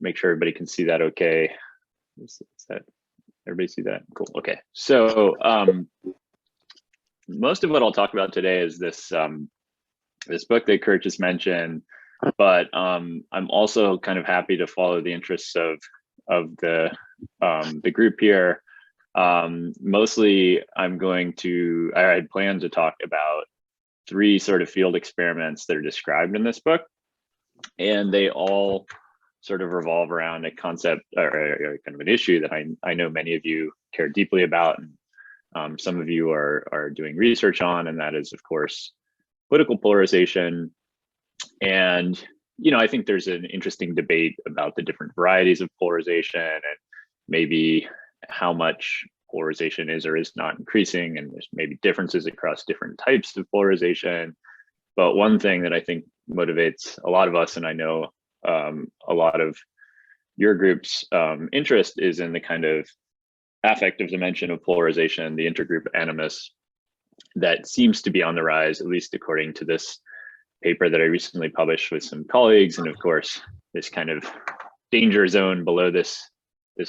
make sure everybody can see that okay. Is that, everybody see that? Cool, okay. So most of what I'll talk about today is this, this book that Kurt just mentioned, but I'm also kind of happy to follow the interests of the group here. Mostly I had planned to talk about 3 sort of field experiments that are described in this book, and they all sort of revolve around a concept or kind of an issue that I know many of you care deeply about, and some of you are doing research on, and that is, of course, political polarization. And I think there's an interesting debate about the different varieties of polarization and maybe how much polarization is or is not increasing, and there's maybe differences across different types of polarization. But one thing that I think motivates a lot of us, and I know a lot of your group's interest, is in the kind of affective dimension of polarization, the intergroup animus, that seems to be on the rise, at least according to this paper that I recently published with some colleagues. And of course, this kind of danger zone below this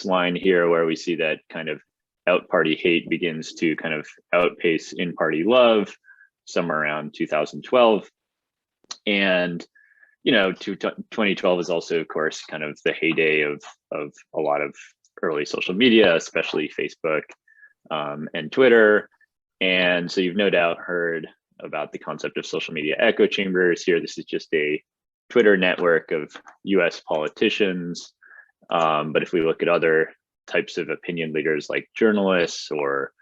line here, where we see that kind of out-party hate begins to kind of outpace in-party love somewhere around 2012. And 2012 is also, of course, kind of the heyday of a lot of early social media, especially Facebook and Twitter. And so you've no doubt heard about the concept of social media echo chambers here. This is just a Twitter network of US politicians. But if we look at other types of opinion leaders like journalists or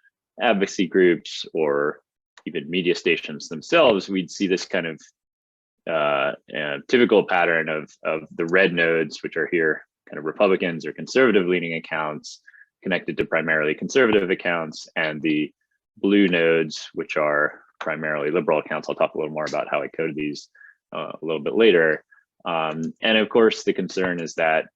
advocacy groups or even media stations themselves, we'd see this kind of typical pattern of the red nodes, which are here kind of Republicans or conservative leaning accounts connected to primarily conservative accounts, and the blue nodes, which are primarily liberal accounts. I'll talk a little more about how I coded these a little bit later. And of course, the concern is that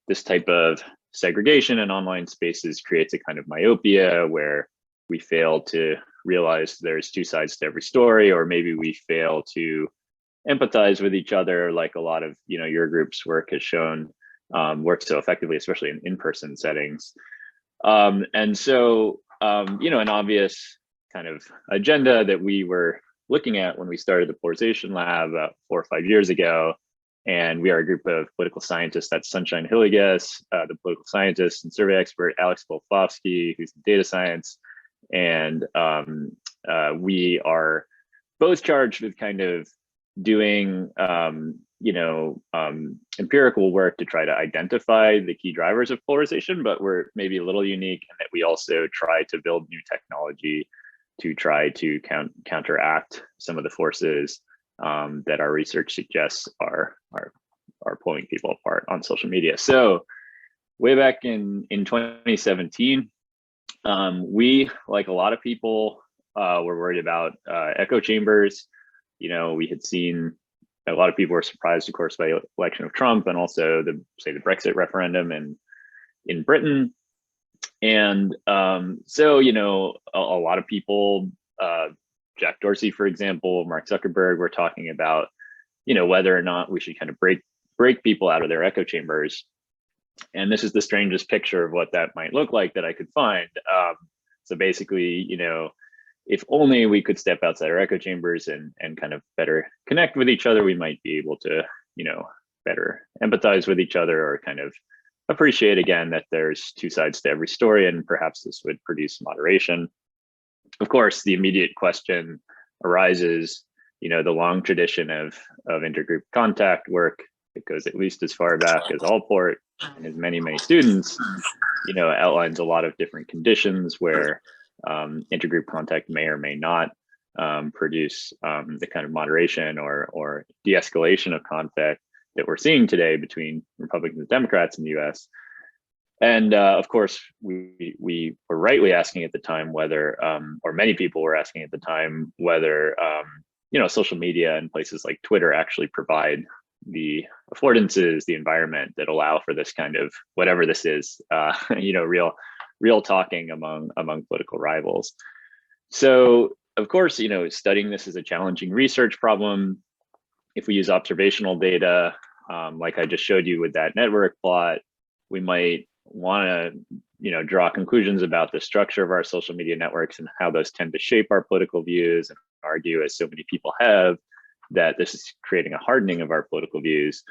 this type of segregation in online spaces creates a kind of myopia where we fail to realize there's 2 sides to every story, or maybe we fail to empathize with each other, like a lot of your group's work has shown works so effectively, especially in in-person settings. And so an obvious kind of agenda that we were looking at when we started the Polarization Lab about 4 or 5 years ago, and we are a group of political scientists. That's Sunshine Hilligas, the political scientist and survey expert, Alex Bolfovsky, who's in data science, and we are both charged with kind of doing empirical work to try to identify the key drivers of polarization, but we're maybe a little unique in that we also try to build new technology to try to counteract some of the forces that our research suggests are pulling people apart on social media. So way back in 2017, we, like a lot of people, were worried about echo chambers. We had seen a lot of people were surprised, of course, by the election of Trump, and also the Brexit referendum in Britain. And so, a lot of people, Jack Dorsey, for example, Mark Zuckerberg, were talking about, whether or not we should kind of break people out of their echo chambers. And this is the strangest picture of what that might look like that I could find. So basically, if only we could step outside our echo chambers and kind of better connect with each other, we might be able to, better empathize with each other, or kind of appreciate again that there's 2 sides to every story, and perhaps this would produce moderation. Of course, the immediate question arises, the long tradition of intergroup contact work that goes at least as far back as Allport and his many, many students, outlines a lot of different conditions where intergroup contact may or may not produce the kind of moderation or de-escalation of conflict that we're seeing today between Republicans and Democrats in the US. And of course, we were rightly asking at the time whether, or many people were asking at the time, whether social media and places like Twitter actually provide the affordances, the environment that allow for this kind of, whatever this is, real talking among political rivals. So of course, studying this is a challenging research problem. If we use observational data, like I just showed you with that network plot, we might want to, draw conclusions about the structure of our social media networks and how those tend to shape our political views, and argue, as so many people have, that this is creating a hardening of our political views.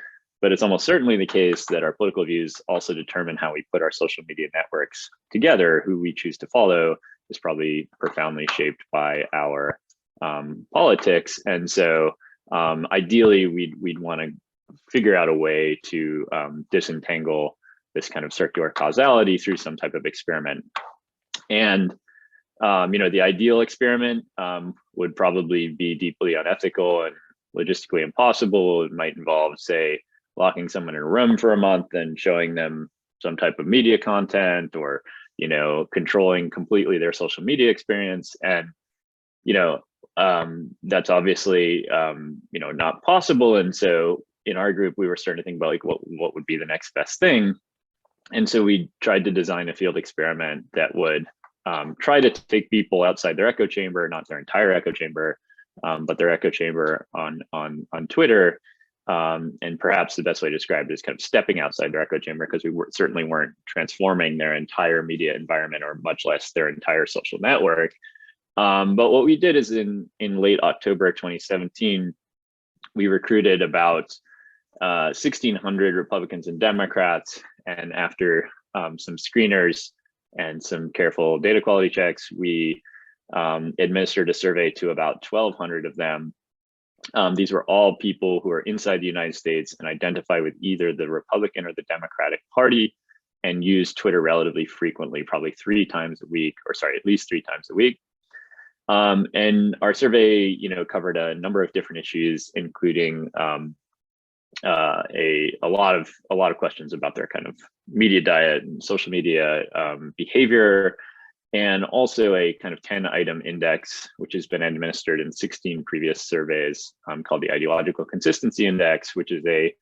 But it's almost certainly the case that our political views also determine how we put our social media networks together. Who we choose to follow is probably profoundly shaped by our politics. And so ideally, we'd want to figure out a way to disentangle this kind of circular causality through some type of experiment. And the ideal experiment would probably be deeply unethical and logistically impossible. It might involve, say, locking someone in a room for a month and showing them some type of media content, or controlling completely their social media experience. And that's obviously not possible. And so in our group, we were starting to think about, like, what would be the next best thing. And so we tried to design a field experiment that would try to take people outside their echo chamber, not their entire echo chamber, but their echo chamber on Twitter. And perhaps the best way to describe it is kind of stepping outside their echo chamber, because we certainly weren't transforming their entire media environment, or much less their entire social network. But what we did is in late October 2017, we recruited about 1,600 Republicans and Democrats. And after some screeners and some careful data quality checks, we administered a survey to about 1,200 of them. These were all people who are inside the United States and identify with either the Republican or the Democratic Party, and use Twitter relatively frequently, probably at least 3 times a week. And our survey, covered a number of different issues, including a lot of questions about their kind of media diet and social media behavior, and also a kind of 10-item index, which has been administered in 16 previous surveys, called the Ideological Consistency Index, which is a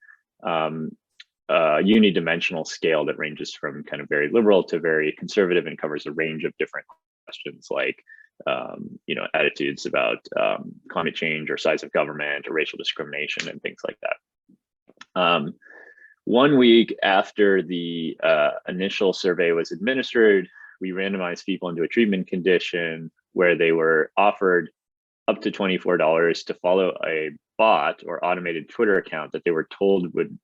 unidimensional scale that ranges from kind of very liberal to very conservative, and covers a range of different questions, like attitudes about climate change, or size of government, or racial discrimination, and things like that. 1 week after the initial survey was administered, we randomized people into a treatment condition where they were offered up to $24 to follow a bot or automated Twitter account that they were told would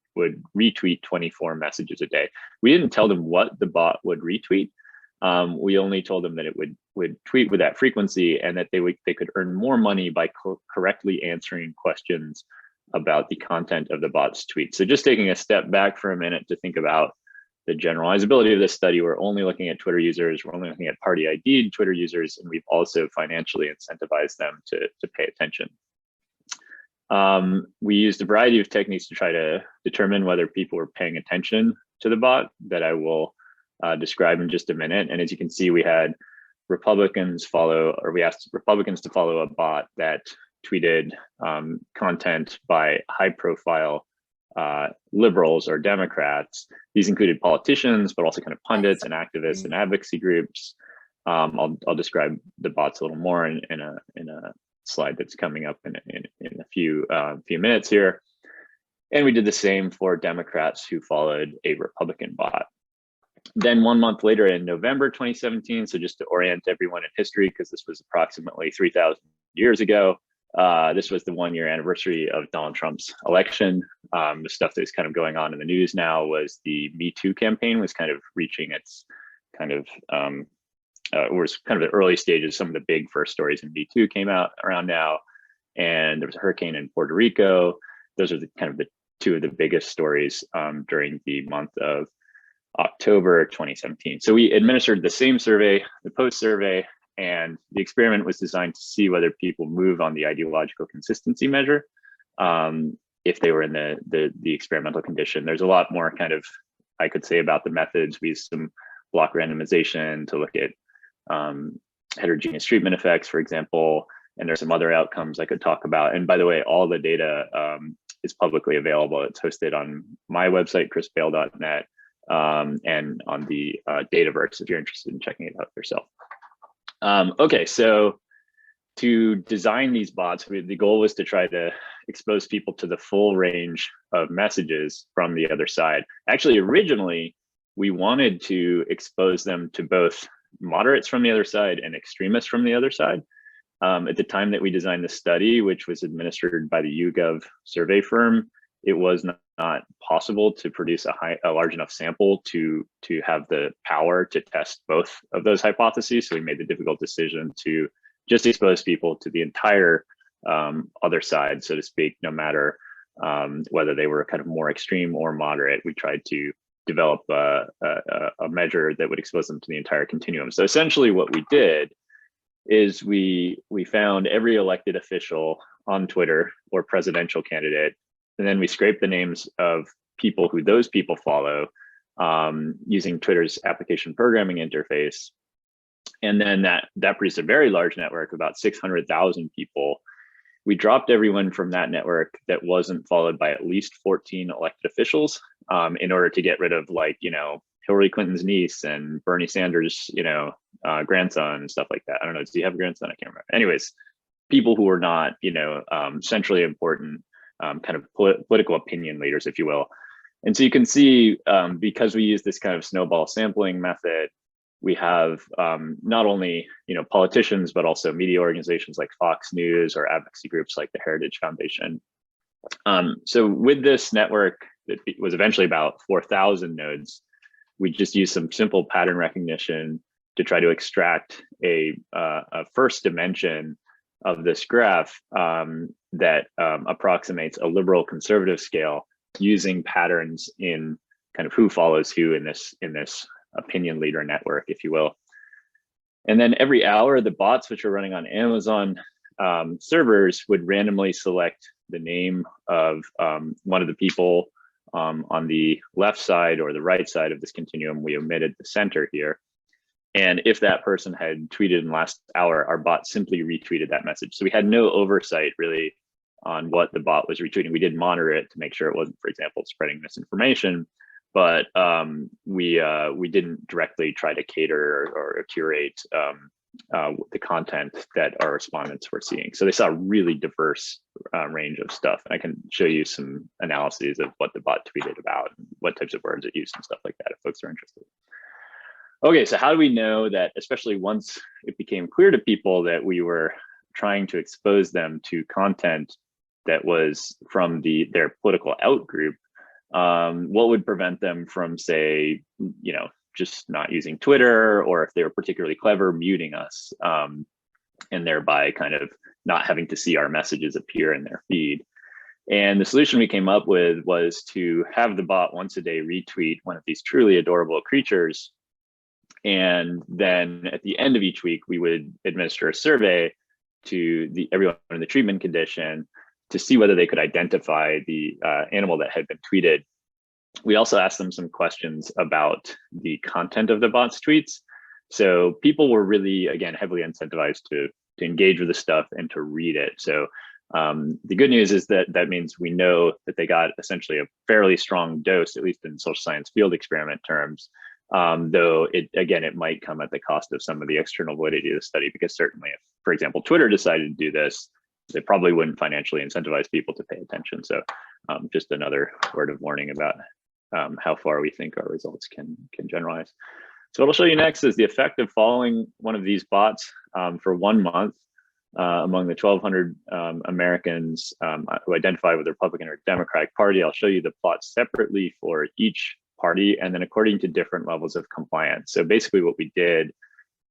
retweet 24 messages a day. We didn't tell them what the bot would retweet. We only told them that it would tweet with that frequency, and that they could earn more money by correctly answering questions about the content of the bot's tweet. So just taking a step back for a minute to think about the generalizability of this study, we're only looking at Twitter users, we're only looking at party ID'd Twitter users, and we've also financially incentivized them to pay attention. We used a variety of techniques to try to determine whether people were paying attention to the bot, that I will describe in just a minute. And as you can see, we had we asked Republicans to follow a bot that tweeted content by high-profile liberals or Democrats. These included politicians, but also kind of pundits and activists and advocacy groups. I'll describe the bots a little more in a slide that's coming up in a few minutes here. And we did the same for Democrats who followed a Republican bot. Then 1 month later, in November 2017, so just to orient everyone in history, because this was approximately 3,000 years ago, this was the 1-year anniversary of Donald Trump's election. The stuff that's kind of going on in the news now was the Me Too campaign was kind of reaching its kind of, was kind of the early stages. Some of the big first stories in Me Too came out around now, and there was a hurricane in Puerto Rico. Those are the 2 of the biggest stories during the month of October 2017. So we administered the same survey, the post survey, and the experiment was designed to see whether people move on the ideological consistency measure if they were in the experimental condition. There's a lot more kind of, I could say, about the methods. We used some block randomization to look at heterogeneous treatment effects, for example, and there's some other outcomes I could talk about. And by the way, all the data is publicly available. It's hosted on my website, chrisbale.net, and on the Dataverse if you're interested in checking it out yourself. Okay, so to design these bots, the goal was to try to expose people to the full range of messages from the other side. Actually, originally, we wanted to expose them to both moderates from the other side and extremists from the other side. At the time that we designed the study, which was administered by the YouGov survey firm, it was not possible to produce a large enough sample to have the power to test both of those hypotheses. So we made the difficult decision to just expose people to the entire other side, so to speak, no matter whether they were kind of more extreme or moderate. We tried to develop a measure that would expose them to the entire continuum. So essentially what we did is we found every elected official on Twitter or presidential candidate, and then we scraped the names of people who those people follow using Twitter's application programming interface. And then that produced a very large network, about 600,000 people. We dropped everyone from that network that wasn't followed by at least 14 elected officials in order to get rid of, like, Hillary Clinton's niece and Bernie Sanders, grandson and stuff like that. I don't know. Do you have a grandson? I can't remember. Anyways, people who were not, centrally important kind of political opinion leaders, if you will. And so you can see, because we use this kind of snowball sampling method, we have not only politicians, but also media organizations like Fox News or advocacy groups like the Heritage Foundation. So with this network that was eventually about 4,000 nodes, we just used some simple pattern recognition to try to extract a first dimension of this graph that approximates a liberal conservative scale using patterns in kind of who follows who in this opinion leader network, if you will. And then every hour, the bots, which are running on Amazon servers, would randomly select the name of one of the people on the left side or the right side of this continuum. We omitted the center here. And if that person had tweeted in the last hour, our bot simply retweeted that message. So we had no oversight really on what the bot was retweeting. We did monitor it to make sure it wasn't, for example, spreading misinformation, but we didn't directly try to cater or curate the content that our respondents were seeing. So they saw a really diverse range of stuff. And I can show you some analyses of what the bot tweeted about, and what types of words it used and stuff like that, if folks are interested. Okay, so how do we know that, especially once it became clear to people that we were trying to expose them to content that was from their political out group, what would prevent them from, say, just not using Twitter, or if they were particularly clever, muting us, and thereby kind of not having to see our messages appear in their feed. And the solution we came up with was to have the bot once a day retweet one of these truly adorable creatures. And then at the end of each week, we would administer a survey to everyone in the treatment condition to see whether they could identify the animal that had been tweeted. We also asked them some questions about the content of the bot's tweets. So people were really, again, heavily incentivized to engage with the stuff and to read it. So the good news is that means we know that they got essentially a fairly strong dose, at least in social science field experiment terms. Though it might come at the cost of some of the external validity of the study, because certainly if, for example, Twitter decided to do this, they probably wouldn't financially incentivize people to pay attention. So just another word of warning about how far we think our results can generalize. So what I'll show you next is the effect of following one of these bots for 1 month among the 1,200 Americans who identify with the Republican or Democratic Party. I'll show you the plots separately for each party, and then according to different levels of compliance. So basically what we did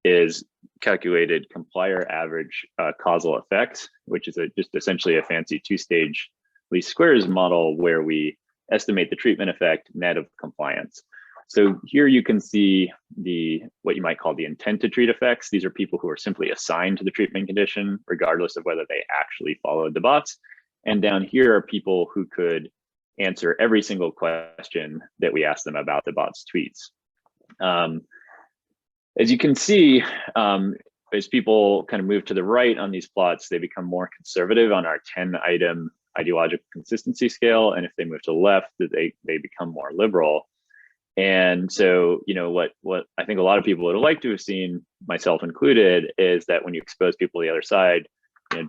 is calculated complier average causal effects, which is just essentially a fancy two-stage least squares model where we estimate the treatment effect net of compliance. So here you can see what you might call the intent to treat effects. These are people who are simply assigned to the treatment condition, regardless of whether they actually followed the bots. And down here are people who could answer every single question that we asked them about the bot's tweets. As you can see, as people kind of move to the right on these plots, they become more conservative on our 10-item ideological consistency scale. And if they move to the left, they become more liberal. And so, what I think a lot of people would have liked to have seen, myself included, is that when you expose people to the other side,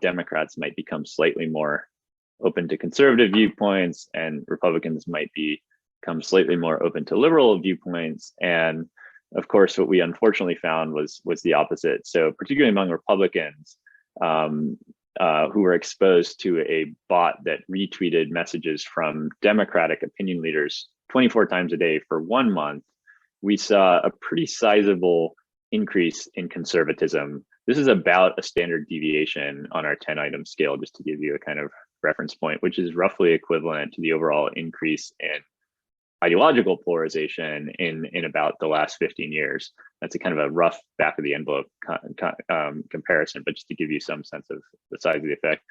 Democrats might become slightly more open to conservative viewpoints, and Republicans might become slightly more open to liberal viewpoints. And of course, what we unfortunately found was the opposite. So particularly among Republicans who were exposed to a bot that retweeted messages from Democratic opinion leaders 24 times a day for 1 month, we saw a pretty sizable increase in conservatism. This is about a standard deviation on our 10-item scale, just to give you a kind of reference point, which is roughly equivalent to the overall increase in ideological polarization in about the last 15 years. That's a kind of a rough back of the envelope comparison, but just to give you some sense of the size of the effect.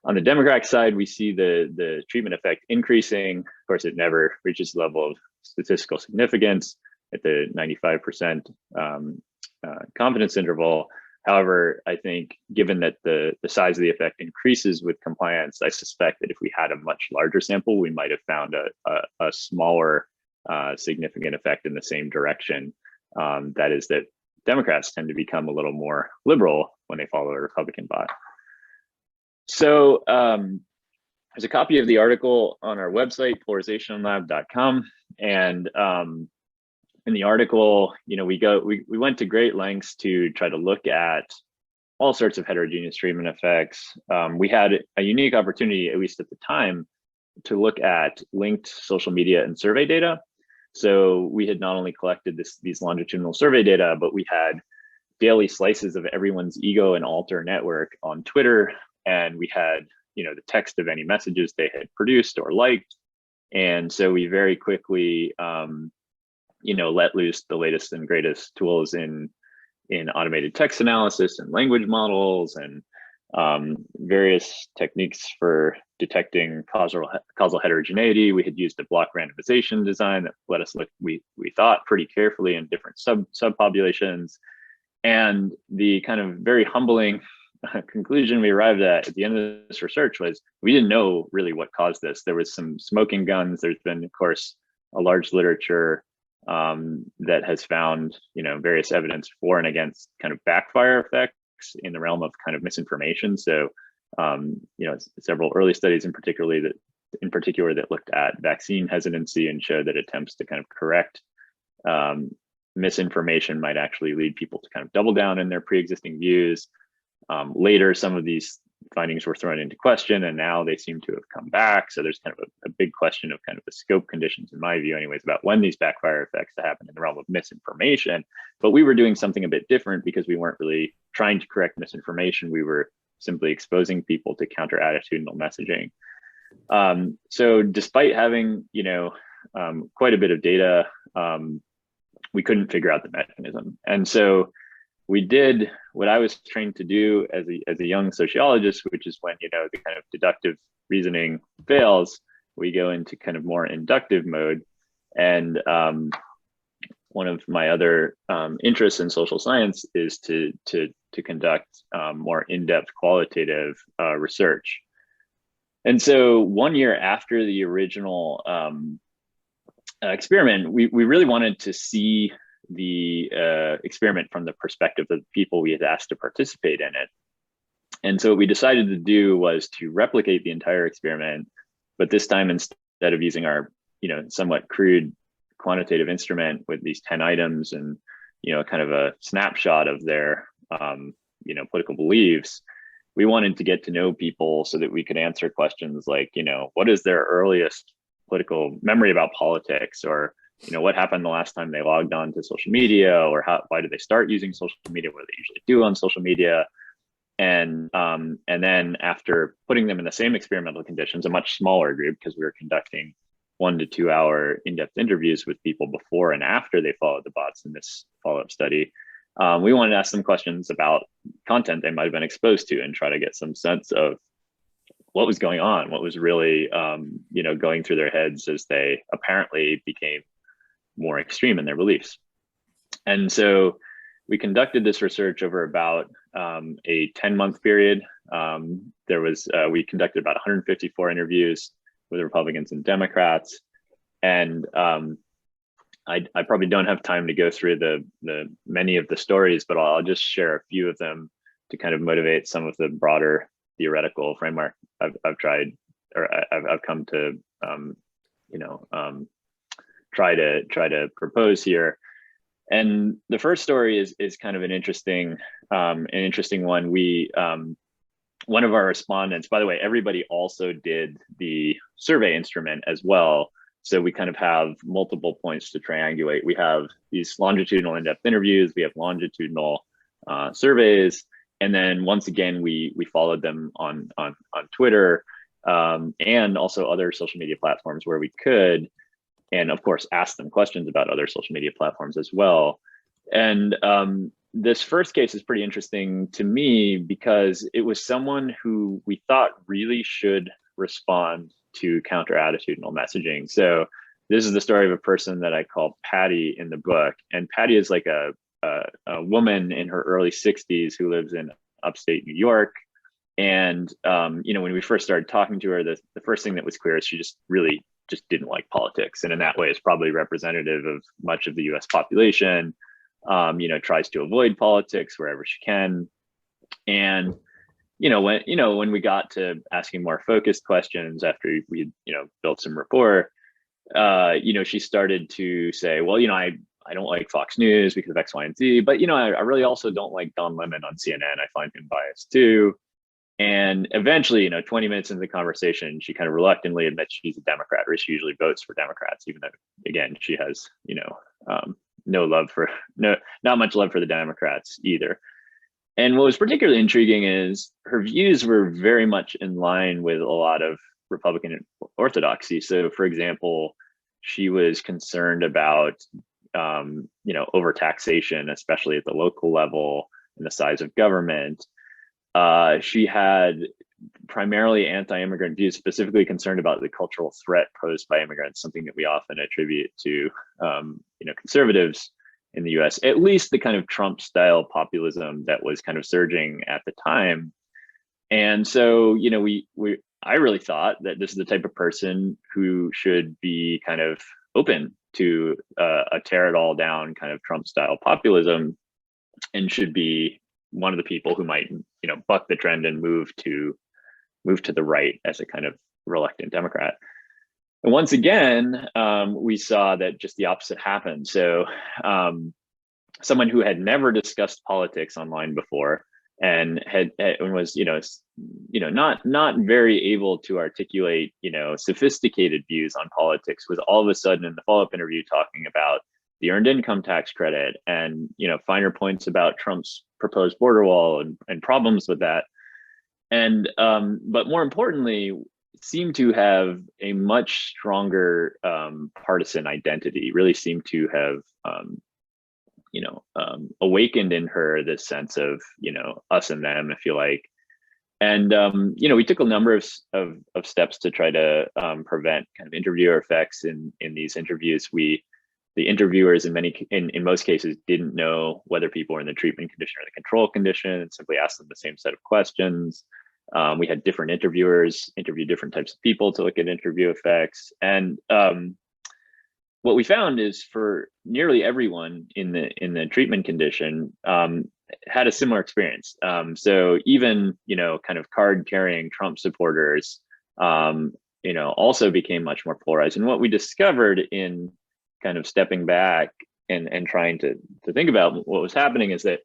On the Democratic side, we see the treatment effect increasing. Of course, it never reaches the level of statistical significance at the 95% confidence interval. However, I think given that the size of the effect increases with compliance, I suspect that if we had a much larger sample, we might have found a smaller significant effect in the same direction. That is that Democrats tend to become a little more liberal when they follow a Republican bot. So there's a copy of the article on our website, polarizationlab.com. And in the article, we went to great lengths to try to look at all sorts of heterogeneous treatment effects. We had a unique opportunity, at least at the time, to look at linked social media and survey data. So we had not only collected these longitudinal survey data, but we had daily slices of everyone's ego and alter network on Twitter. And we had, the text of any messages they had produced or liked. And so we very quickly, let loose the latest and greatest tools in automated text analysis and language models and various techniques for detecting causal heterogeneity. We had used a block randomization design that let us look, we thought, pretty carefully in different subpopulations. And the kind of very humbling conclusion we arrived at the end of this research was we didn't know really what caused this. There was some smoking guns. There's been, of course, a large literature that has found, various evidence for and against kind of backfire effects in the realm of kind of misinformation. So, several early studies in particular that looked at vaccine hesitancy and showed that attempts to kind of correct misinformation might actually lead people to kind of double down in their pre-existing views. Later, some of these findings were thrown into question, and now they seem to have come back. So there's kind of a big question of kind of the scope conditions, in my view anyways, about when these backfire effects happen in the realm of misinformation. But we were doing something a bit different because we weren't really trying to correct misinformation. We were simply exposing people to counter-attitudinal messaging. So despite having, quite a bit of data, we couldn't figure out the mechanism. And so we did what I was trained to do as a young sociologist, which is when, the kind of deductive reasoning fails, we go into kind of more inductive mode. And one of my other interests in social science is to conduct more in-depth qualitative research. And so 1 year after the original experiment, we really wanted to see the experiment from the perspective of the people we had asked to participate in it. And so what we decided to do was to replicate the entire experiment, but this time instead of using our, somewhat crude quantitative instrument with these 10 items and, kind of a snapshot of their, political beliefs, we wanted to get to know people so that we could answer questions like, what is their earliest political memory about politics, or what happened the last time they logged on to social media, or why did they start using social media, what do they usually do on social media. And then after putting them in the same experimental conditions, a much smaller group, because we were conducting 1 to 2 hour in-depth interviews with people before and after they followed the bots in this follow-up study, we wanted to ask them questions about content they might have been exposed to and try to get some sense of what was going on, what was really going through their heads as they apparently became more extreme in their beliefs. And so we conducted this research over about a 10-month period. We conducted about 154 interviews with Republicans and Democrats. And I probably don't have time to go through the many of the stories, but I'll just share a few of them to kind of motivate some of the broader theoretical framework I've tried or I've come to, try to propose here. And the first story is kind of an interesting one. One of our respondents, by the way, everybody also did the survey instrument as well. So we kind of have multiple points to triangulate. We have these longitudinal in-depth interviews, we have longitudinal surveys, and then once again, we followed them on Twitter, and also other social media platforms where we could, and of course, ask them questions about other social media platforms as well. And this first case is pretty interesting to me because it was someone who we thought really should respond to counter-attitudinal messaging. So this is the story of a person that I call Patty in the book. And Patty is like a woman in her early 60s who lives in upstate New York. And when we first started talking to her, the first thing that was clear is she just really just didn't like politics. And in that way, it's probably representative of much of the US population. Tries to avoid politics wherever she can. And when we got to asking more focused questions after we built some rapport, she started to say, well, I don't like Fox News because of X, Y, and Z, but I really also don't like Don Lemon on CNN. I find him biased too. And eventually, 20 minutes into the conversation, she kind of reluctantly admits she's a Democrat, or she usually votes for Democrats, even though, again, she has, not much love for the Democrats either. And what was particularly intriguing is her views were very much in line with a lot of Republican orthodoxy. So, for example, she was concerned about, overtaxation, especially at the local level, and the size of government. She had primarily anti-immigrant views, specifically concerned about the cultural threat posed by immigrants, something that we often attribute to, conservatives in the US, at least the kind of Trump-style populism that was kind of surging at the time. And so, I really thought that this is the type of person who should be kind of open to a tear it all down kind of Trump-style populism, and should be one of the people who might, buck the trend and move to the right as a kind of reluctant Democrat. And once again, we saw that just the opposite happened. So someone who had never discussed politics online before and was, not very able to articulate, sophisticated views on politics, was all of a sudden in the follow-up interview talking about the earned income tax credit and, finer points about Trump's proposed border wall and problems with that. And but more importantly, seemed to have a much stronger partisan identity, really seemed to have awakened in her this sense of us and them, if you like. And we took a number of steps to try to prevent kind of interviewer effects in these interviews. The interviewers in most cases didn't know whether people were in the treatment condition or the control condition, and simply asked them the same set of questions. We had different interviewers interview different types of people to look at interview effects. And what we found is for nearly everyone in the treatment condition had a similar experience. So even, kind of card carrying Trump supporters, also became much more polarized. And what we discovered in kind of stepping back and trying to think about what was happening is that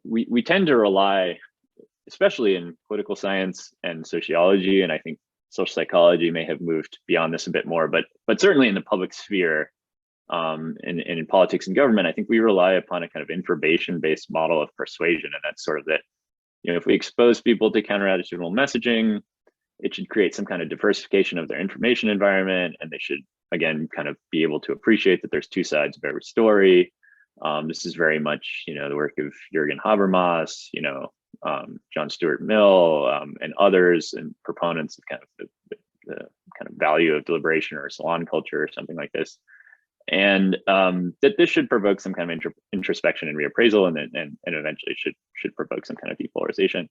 we tend to rely, especially in political science and sociology, and I think social psychology may have moved beyond this a bit more, but certainly in the public sphere, and in politics and government, I think we rely upon a kind of information-based model of persuasion. And that's sort of that, if we expose people to counter-attitudinal messaging, it should create some kind of diversification of their information environment, and they should, again, kind of be able to appreciate that there's two sides of every story. This is very much, the work of Jürgen Habermas, John Stuart Mill, and others, and proponents of kind of the kind of value of deliberation or salon culture or something like this. And that this should provoke some kind of introspection and reappraisal, and eventually should provoke some kind of depolarization.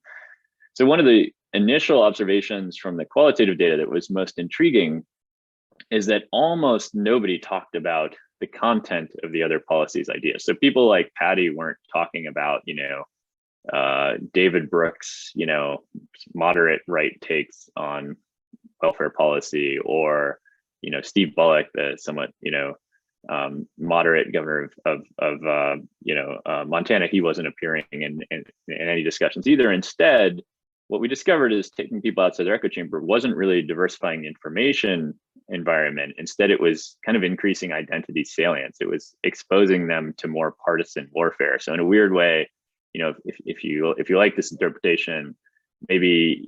So one of the initial observations from the qualitative data that was most intriguing is that almost nobody talked about the content of the other policies ideas. So people like Patty weren't talking about, David Brooks, moderate right takes on welfare policy, or Steve Bullock, the somewhat moderate governor of Montana. He wasn't appearing in any discussions either. Instead, what we discovered is taking people outside their echo chamber wasn't really diversifying the information environment. Instead, it was kind of increasing identity salience. It was exposing them to more partisan warfare. So in a weird way, if you like this interpretation, maybe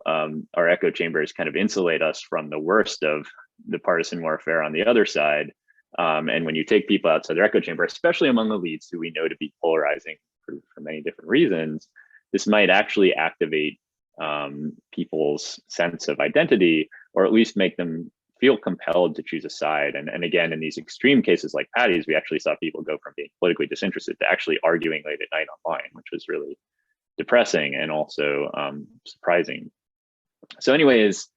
our echo chambers kind of insulate us from the worst of the partisan warfare on the other side. And when you take people outside their echo chamber, especially among elites who we know to be polarizing for many different reasons, this might actually activate people's sense of identity, or at least make them feel compelled to choose a side. And again, in these extreme cases like Patty's, we actually saw people go from being politically disinterested to actually arguing late at night online, which was really depressing and also surprising. So anyways,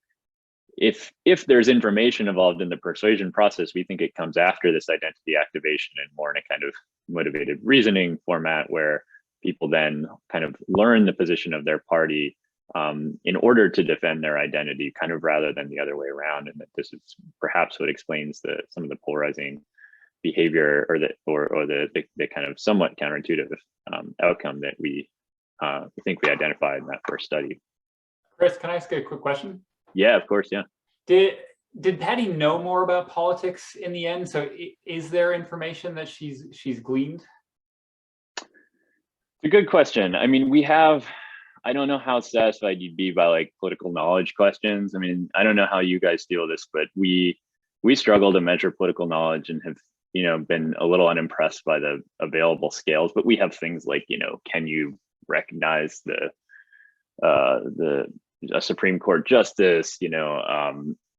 if there's information involved in the persuasion process, we think it comes after this identity activation and more in a kind of motivated reasoning format, where people then kind of learn the position of their party in order to defend their identity, kind of rather than the other way around. And that this is perhaps what explains some of the polarizing behavior, or the kind of somewhat counterintuitive outcome that we think we identified in that first study. Chris, can I ask a quick question? Yeah, of course. Yeah. Did Patty know more about politics in the end? So is there information that she's gleaned? It's a good question. I mean, I don't know how satisfied you'd be by like political knowledge questions. I mean, I don't know how you guys deal with this, but we struggle to measure political knowledge and have been a little unimpressed by the available scales. But we have things like, can you recognize a Supreme Court justice,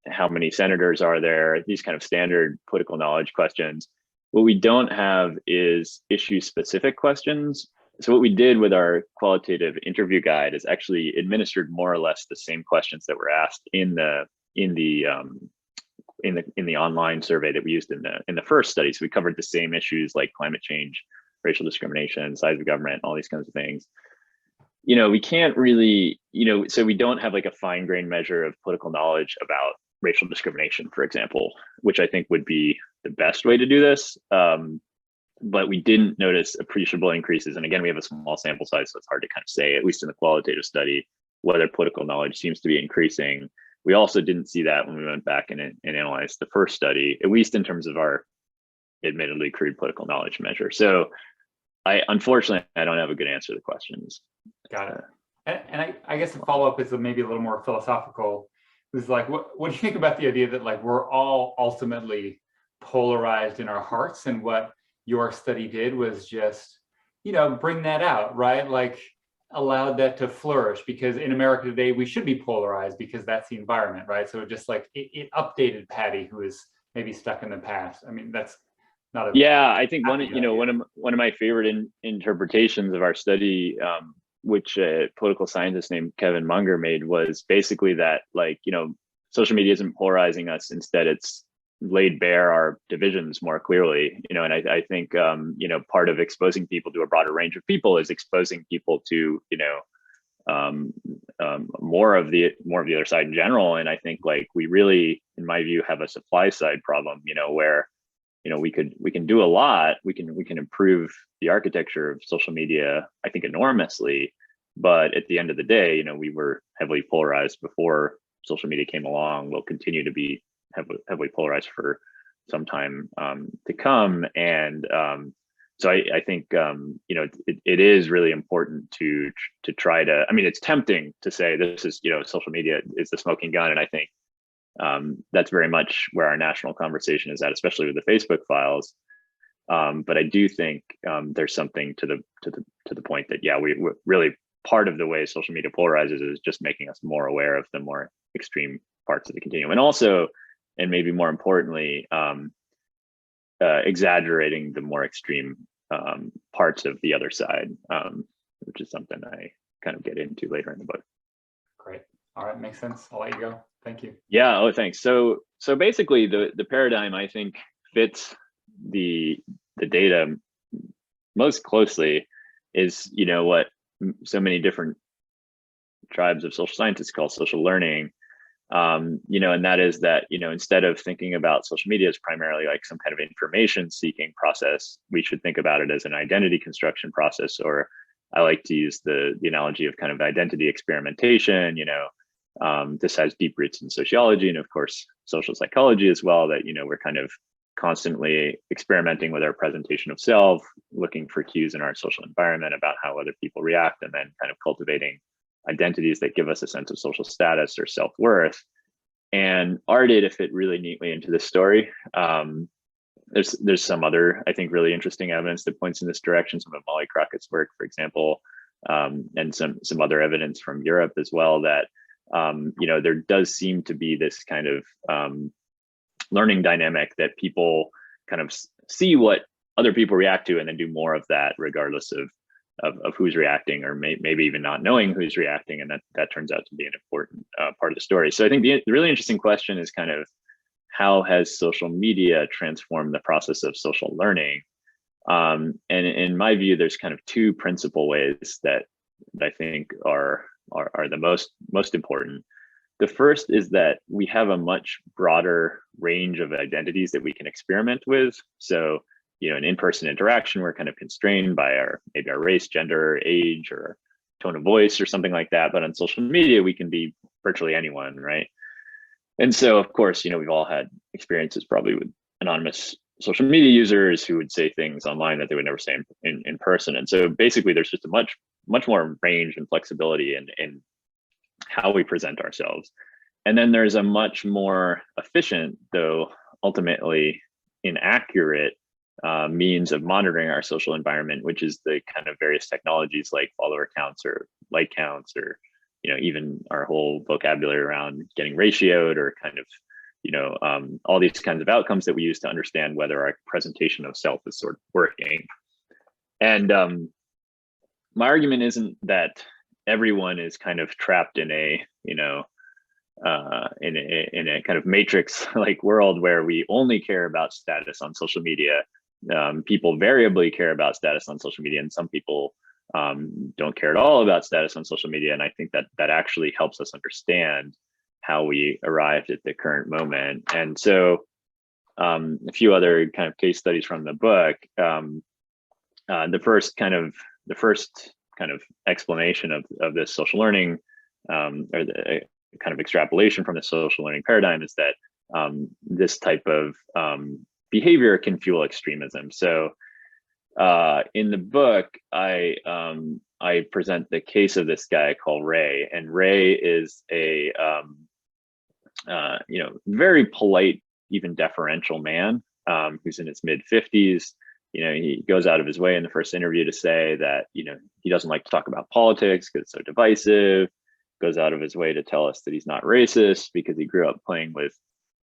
how many senators are there, these kind of standard political knowledge questions. What we don't have is issue specific questions. So what we did with our qualitative interview guide is actually administered more or less the same questions that were asked in the online survey that we used in the first study. So we covered the same issues like climate change, racial discrimination, size of government, all these kinds of things. We can't really, so we don't have like a fine-grained measure of political knowledge about racial discrimination, for example, which I think would be the best way to do this. But we didn't notice appreciable increases. And again, we have a small sample size, so it's hard to kind of say, at least in the qualitative study, whether political knowledge seems to be increasing. We also didn't see that when we went back and analyzed the first study, at least in terms of our admittedly crude political knowledge measure. So unfortunately, I don't have a good answer to the questions. Got it. And I guess the follow-up is maybe a little more philosophical. It's like, what do you think about the idea that like we're all ultimately polarized in our hearts, and what your study did was just, bring that out, right? Like allowed that to flourish, because in America today, we should be polarized because that's the environment, right? So just like it updated Patty, who is maybe stuck in the past. I mean, that's not a— Yeah, I think one of my favorite interpretations of our study, which a political scientist named Kevin Munger made, was basically that social media isn't polarizing us. Instead, it's laid bare our divisions more clearly, and I think part of exposing people to a broader range of people is exposing people to more of the other side in general. And I think like we really, in my view, have a supply side problem, where we can do a lot, we can improve the architecture of social media, I think, enormously, but at the end of the day, we were heavily polarized before social media came along. We'll continue to be heavily polarized for some time to come. And so I think it is really important to try to, I mean, it's tempting to say this is social media is the smoking gun, and I think that's very much where our national conversation is at, especially with the Facebook files. But I do think there's something to the point that we're really, part of the way social media polarizes is just making us more aware of the more extreme parts of the continuum, and also, and maybe more importantly, exaggerating the more extreme parts of the other side, which is something I kind of get into later in the book. Great. All right, makes sense. I'll let you go. Thank you. Yeah. Oh, thanks. So basically, the paradigm I think fits the data most closely is what so many different tribes of social scientists call social learning. And that is that, instead of thinking about social media as primarily like some kind of information seeking process, we should think about it as an identity construction process, or I like to use the analogy of kind of identity experimentation. This has deep roots in sociology and of course social psychology as well, that we're kind of constantly experimenting with our presentation of self, looking for cues in our social environment about how other people react, and then kind of cultivating identities that give us a sense of social status or self-worth. And our data fit really neatly into this story. There's some other, I think, really interesting evidence that points in this direction, some of Molly Crockett's work, for example, and some other evidence from Europe as well, that there does seem to be this kind of learning dynamic that people kind of see what other people react to and then do more of that regardless of who's reacting, or maybe even not knowing who's reacting. And that turns out to be an important part of the story. So I think the really interesting question is kind of, how has social media transformed the process of social learning? And in my view, there's kind of two principal ways that I think are the most important. The first is that we have a much broader range of identities that we can experiment with. So, in in-person interaction, we're kind of constrained by maybe our race, gender, age, or tone of voice, or something like that. But on social media, we can be virtually anyone, right? And so, of course, we've all had experiences probably with anonymous social media users who would say things online that they would never say in person. And so basically, there's just a much more range and flexibility in how we present ourselves. And then there's a much more efficient, though ultimately inaccurate, means of monitoring our social environment, which is the kind of various technologies like follower counts or like counts, or even our whole vocabulary around getting ratioed, or kind of all these kinds of outcomes that we use to understand whether our presentation of self is sort of working. And my argument isn't that everyone is kind of trapped in a in a kind of matrix like world where we only care about status on social media. People variably care about status on social media, and some people don't care at all about status on social media. And I think that actually helps us understand how we arrived at the current moment. And so a few other kind of case studies from the book. The first kind of explanation of this social learning, or the kind of extrapolation from the social learning paradigm, is that this type of behavior can fuel extremism. So in the book, I present the case of this guy called Ray, and Ray is a very polite, even deferential man who's in his mid-50s. He goes out of his way in the first interview to say that he doesn't like to talk about politics because it's so divisive. Goes out of his way to tell us that he's not racist because he grew up playing with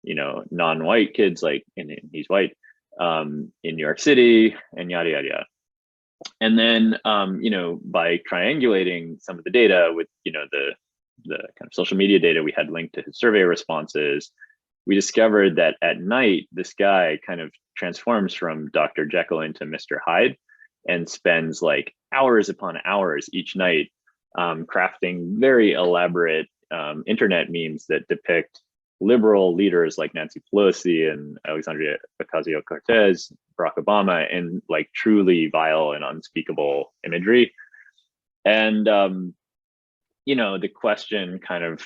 non-white kids, like, and he's white, in New York City, and yada yada yada. And then by triangulating some of the data with the kind of social media data we had linked to his survey responses, we discovered that at night this guy kind of transforms from Dr. Jekyll into Mr. Hyde, and spends like hours upon hours each night crafting very elaborate internet memes that depict liberal leaders like Nancy Pelosi and Alexandria Ocasio-Cortez, Barack Obama, in like truly vile and unspeakable imagery. And the question kind of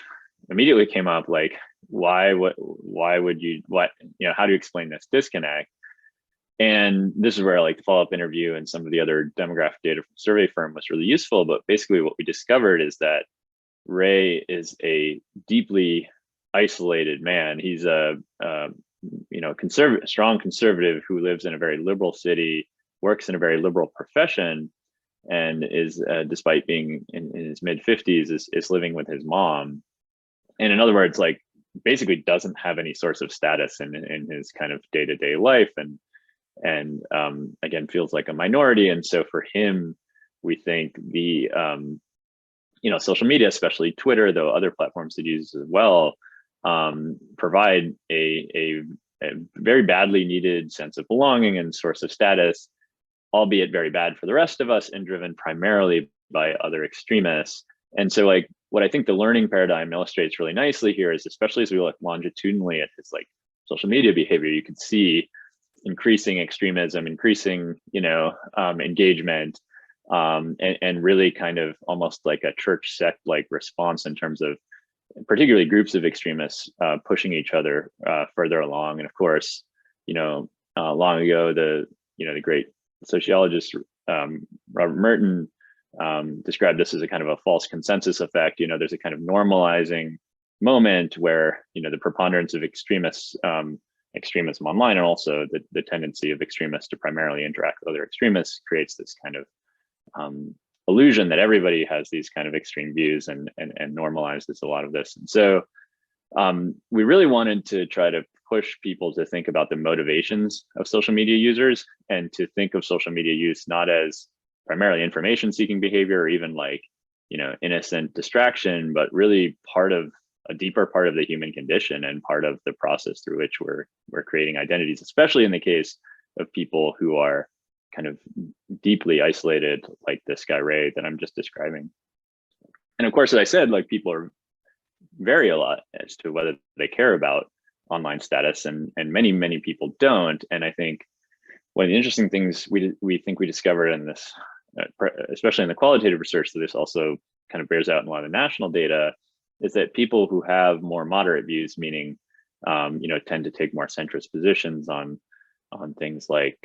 immediately came up, like, why would you, how do you explain this disconnect? And this is where like the follow-up interview and some of the other demographic data from survey firm was really useful. But basically what we discovered is that Ray is a deeply isolated man. He's a strong conservative who lives in a very liberal city, works in a very liberal profession, and is despite being in his mid-50s is living with his mom. And in other words, like, basically doesn't have any source of status in his kind of day-to-day life, and again feels like a minority. And so for him, we think the social media, especially Twitter, though other platforms that use as well, provide a very badly needed sense of belonging and source of status, albeit very bad for the rest of us and driven primarily by other extremists. And so like what I think the learning paradigm illustrates really nicely here is, especially as we look longitudinally at this like social media behavior, you can see increasing extremism, increasing, engagement, and really kind of almost like a church sect like response in terms of particularly groups of extremists pushing each other further along. And of course, long ago, the great sociologist Robert Merton described this as a kind of a false consensus effect. There's a kind of normalizing moment where the preponderance of extremism online, and also the tendency of extremists to primarily interact with other extremists, creates this kind of illusion that everybody has these kind of extreme views, and normalizes a lot of this. And so we really wanted to try to push people to think about the motivations of social media users, and to think of social media use not as primarily information seeking behavior, or even like, innocent distraction, but really a deeper part of the human condition, and part of the process through which we're creating identities, especially in the case of people who are kind of deeply isolated, like this guy Ray that I'm just describing. And of course, as I said, like people vary a lot as to whether they care about online status, and many people don't. And I think one of the interesting things we think we discovered in this, especially in the qualitative research, that this also kind of bears out in a lot of national data, is that people who have more moderate views, meaning tend to take more centrist positions on things like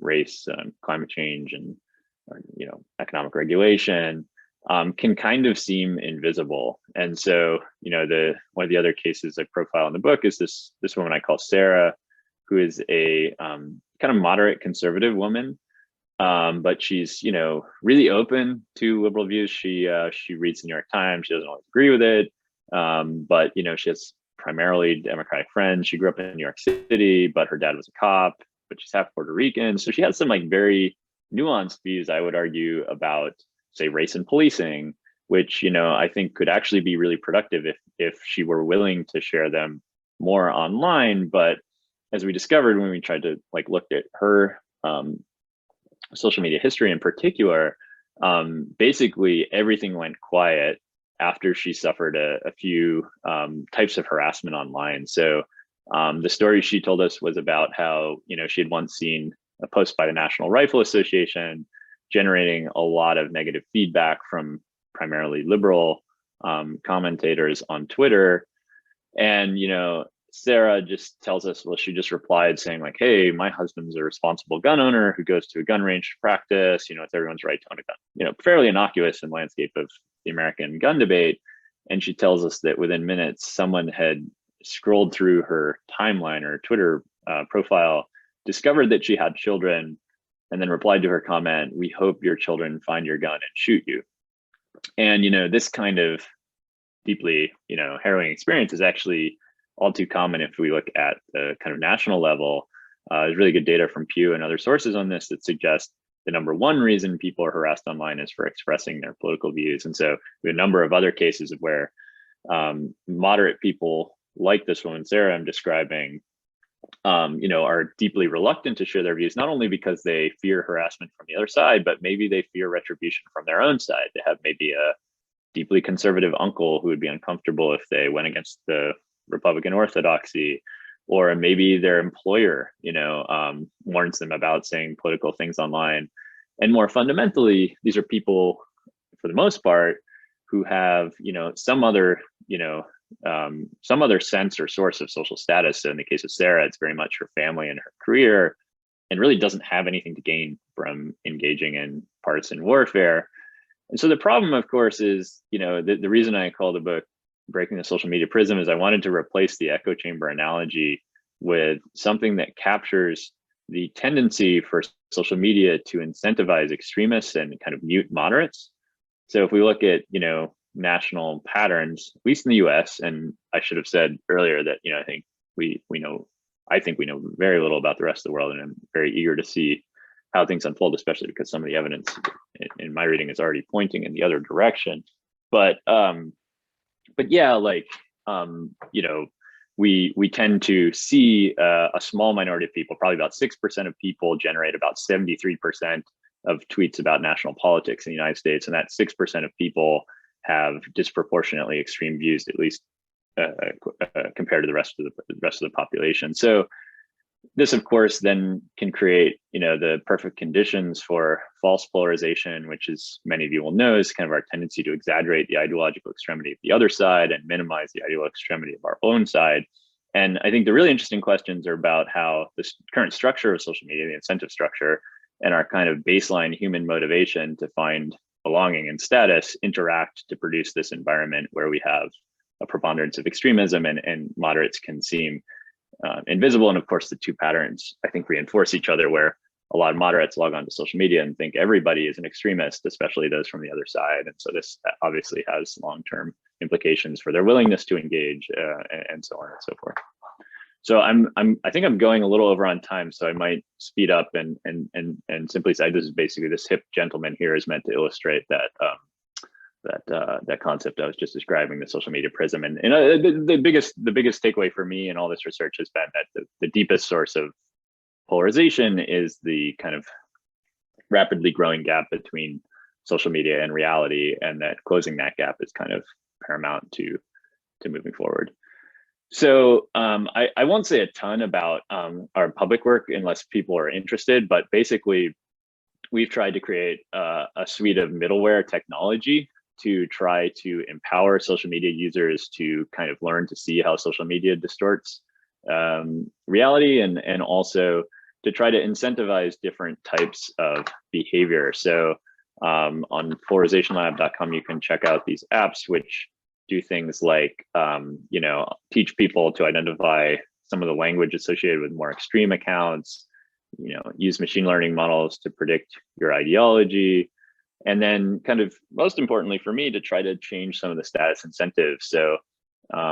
race, climate change, and economic regulation, can kind of seem invisible. And so one of the other cases I profile in the book is this woman I call Sarah, who is a kind of moderate conservative woman, but she's really open to liberal views. She reads the New York Times. She doesn't always agree with it, but she has primarily Democratic friends. She grew up in New York City, but her dad was a cop, but she's half Puerto Rican. So she has some like very nuanced views, I would argue, about, say, race and policing, which I think could actually be really productive if she were willing to share them more online. But as we discovered when we tried to like look at her social media history in particular, basically everything went quiet after she suffered a few types of harassment online. So the story she told us was about how she had once seen a post by the National Rifle Association generating a lot of negative feedback from primarily liberal commentators on Twitter. And Sarah just tells us, well, she just replied saying like, hey, my husband's a responsible gun owner who goes to a gun range to practice, it's everyone's right to own a gun, fairly innocuous in the landscape of the American gun debate. And she tells us that within minutes, someone had scrolled through her timeline or Twitter profile, discovered that she had children, and then replied to her comment, "We hope your children find your gun and shoot you." And this kind of deeply harrowing experience is actually all too common if we look at the kind of national level. There's really good data from Pew and other sources on this that suggest the number one reason people are harassed online is for expressing their political views. And so we have a number of other cases of where moderate people like this woman Sarah I'm describing are deeply reluctant to share their views, not only because they fear harassment from the other side, but maybe they fear retribution from their own side. They have maybe a deeply conservative uncle who would be uncomfortable if they went against the Republican orthodoxy, or maybe their employer, warns them about saying political things online. And more fundamentally, these are people, for the most part, who have, some other sense or source of social status. So in the case of Sarah, it's very much her family and her career, and really doesn't have anything to gain from engaging in partisan warfare. And so the problem, of course, is, the reason I call the book Breaking the Social Media Prism is I wanted to replace the echo chamber analogy with something that captures the tendency for social media to incentivize extremists and kind of mute moderates. So if we look at, national patterns, at least in the US, and I should have said earlier that, I think we know very little about the rest of the world, and I'm very eager to see how things unfold, especially because some of the evidence in my reading is already pointing in the other direction. But yeah, we tend to see a small minority of people, probably about 6% of people, generate about 73% of tweets about national politics in the United States, and that 6% of people have disproportionately extreme views, at least compared to the rest of the population. So this, of course, then can create, the perfect conditions for false polarization, which, as many of you will know, is kind of our tendency to exaggerate the ideological extremity of the other side and minimize the ideological extremity of our own side. And I think the really interesting questions are about how this current structure of social media, the incentive structure, and our kind of baseline human motivation to find belonging and status interact to produce this environment where we have a preponderance of extremism and moderates can seem invisible. And of course, the two patterns, I think, reinforce each other, where a lot of moderates log onto social media and think everybody is an extremist, especially those from the other side. And so this obviously has long-term implications for their willingness to engage and so on and so forth. So I think I'm going a little over on time, so I might speed up and simply say this is basically, this hip gentleman here is meant to illustrate that that concept I was just describing, the social media prism. And the biggest takeaway for me in all this research has been that the deepest source of polarization is the kind of rapidly growing gap between social media and reality, and that closing that gap is kind of paramount to moving forward. So I won't say a ton about our public work unless people are interested, but basically we've tried to create a suite of middleware technology to try to empower social media users to kind of learn to see how social media distorts reality, and also to try to incentivize different types of behavior. So on polarizationlab.com, you can check out these apps which do things like, teach people to identify some of the language associated with more extreme accounts, use machine learning models to predict your ideology, and then kind of most importantly for me, to try to change some of the status incentives. So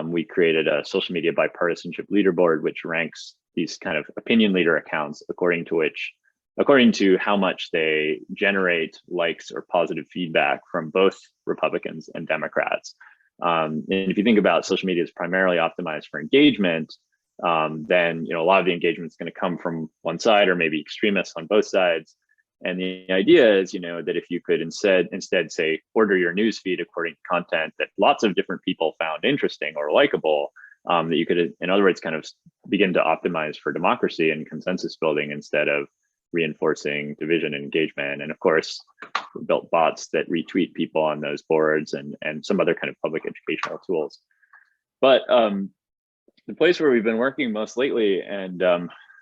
we created a social media bipartisanship leaderboard, which ranks these kind of opinion leader accounts according to how much they generate likes or positive feedback from both Republicans and Democrats. And if you think about social media is primarily optimized for engagement, then a lot of the engagement is going to come from one side, or maybe extremists on both sides. And the idea is, that if you could instead say, order your news feed according to content that lots of different people found interesting or likable, that you could, in other words, kind of begin to optimize for democracy and consensus building instead of reinforcing division and engagement. And of course, we built bots that retweet people on those boards and some other kind of public educational tools. But the place where we've been working most lately, and